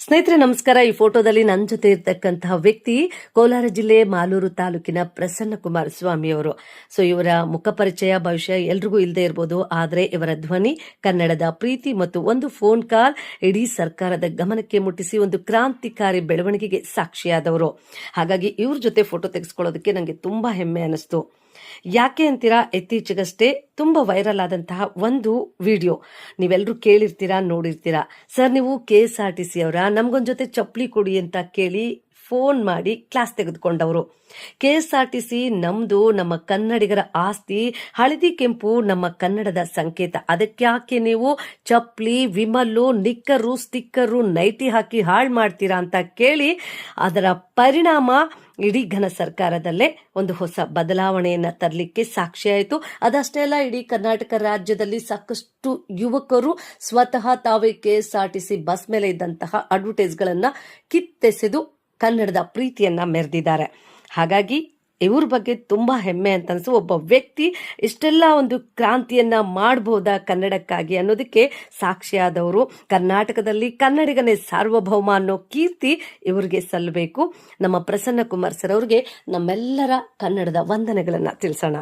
ಸ್ನೇಹಿತರೆ ನಮಸ್ಕಾರ. ಈ ಫೋಟೋದಲ್ಲಿ ನನ್ನ ಜೊತೆ ಇರ್ತಕ್ಕಂತಹ ವ್ಯಕ್ತಿ ಕೋಲಾರ ಜಿಲ್ಲೆ ಮಾಲೂರು ತಾಲೂಕಿನ ಪ್ರಸನ್ನ ಕುಮಾರ ಸ್ವಾಮಿ ಅವರು. ಸೊ ಇವರ ಮುಖ ಪರಿಚಯ ಬಹುಶಃ ಎಲ್ರಿಗೂ ಇಲ್ಲದೆ ಇರಬಹುದು, ಆದರೆ ಇವರ ಧ್ವನಿ ಕನ್ನಡದ ಪ್ರೀತಿ ಮತ್ತು ಒಂದು ಫೋನ್ ಕಾಲ್ ಇಡೀ ಸರ್ಕಾರದ ಗಮನಕ್ಕೆ ಮುಟ್ಟಿಸಿ ಒಂದು ಕ್ರಾಂತಿಕಾರಿ ಬೆಳವಣಿಗೆಗೆ ಸಾಕ್ಷಿಯಾದವರು. ಹಾಗಾಗಿ ಇವ್ರ ಜೊತೆ ಫೋಟೋ ತೆಗೆಸ್ಕೊಳ್ಳೋದಕ್ಕೆ ನನಗೆ ತುಂಬಾ ಹೆಮ್ಮೆ ಅನಿಸ್ತು. ಯಾಕೆ ಅಂತೀರಾ, ಇತ್ತೀಚೆಗಷ್ಟೇ ತುಂಬಾ ವೈರಲ್ ಆದಂತಹ ಒಂದು ವಿಡಿಯೋ ನೀವೆಲ್ಲರೂ ಕೇಳಿರ್ತೀರಾ, ನೋಡಿರ್ತೀರಾ. ಸರ್, ನೀವು KSRTC ಅವರ, ನಮ್ಗೊಂದ್ ಜೊತೆ ಚಪ್ಪಲಿ ಕೊಡಿ ಅಂತ ಕೇಳಿ ಫೋನ್ ಮಾಡಿ ಕ್ಲಾಸ್ ತೆಗೆದುಕೊಂಡವರು. KSRTC ನಮ್ದು, ನಮ್ಮ ಕನ್ನಡಿಗರ ಆಸ್ತಿ. ಹಳದಿ ಕೆಂಪು ನಮ್ಮ ಕನ್ನಡದ ಸಂಕೇತ. ಅದಕ್ಯಾಕೆ ನೀವು ಚಪ್ಪಲಿ, ವಿಮಲ್ಲು, ನಿಕ್ಕರು, ಸ್ಟಿಕ್ಕರು, ನೈಟಿ ಹಾಕಿ ಹಾಳು ಮಾಡ್ತೀರಾ ಅಂತ ಕೇಳಿ ಅದರ ಪರಿಣಾಮ ಇಡೀ ಘನ ಸರ್ಕಾರದಲ್ಲೇ ಒಂದು ಹೊಸ ಬದಲಾವಣೆಯನ್ನ ತರಲಿಕ್ಕೆ ಸಾಕ್ಷಿಯಾಯಿತು. ಅದಷ್ಟೇ ಅಲ್ಲ, ಇಡೀ ಕರ್ನಾಟಕ ರಾಜ್ಯದಲ್ಲಿ ಸಾಕಷ್ಟು ಯುವಕರು ಸ್ವತಃ ತಾವೇ KSRTC ಬಸ್ ಮೇಲೆ ಇದ್ದಂತಹ ಅಡ್ವರ್ಟೈಸ್ಗಳನ್ನ ಕಿತ್ತೆಸೆದು ಕನ್ನಡದ ಪ್ರೀತಿಯನ್ನ ಮೆರೆದಿದ್ದಾರೆ. ಹಾಗಾಗಿ ಇವ್ರ ಬಗ್ಗೆ ತುಂಬಾ ಹೆಮ್ಮೆ ಅಂತ ಅನ್ಸು. ಒಬ್ಬ ವ್ಯಕ್ತಿ ಇಷ್ಟೆಲ್ಲ ಒಂದು ಕ್ರಾಂತಿಯನ್ನ ಮಾಡಬಹುದಾ ಕನ್ನಡಕ್ಕಾಗಿ ಅನ್ನೋದಕ್ಕೆ ಸಾಕ್ಷಿಯಾದವರು. ಕರ್ನಾಟಕದಲ್ಲಿ ಕನ್ನಡಿಗನೇ ಸಾರ್ವಭೌಮ ಅನ್ನೋ ಕೀರ್ತಿ ಇವರಿಗೆ ಸಲ್ಲಬೇಕು. ನಮ್ಮ ಪ್ರಸನ್ನ ಕುಮಾರ್ ಸರ್ ಅವ್ರಿಗೆ ನಮ್ಮೆಲ್ಲರ ಕನ್ನಡದ ವಂದನೆಗಳನ್ನ ತಿಳಿಸೋಣ.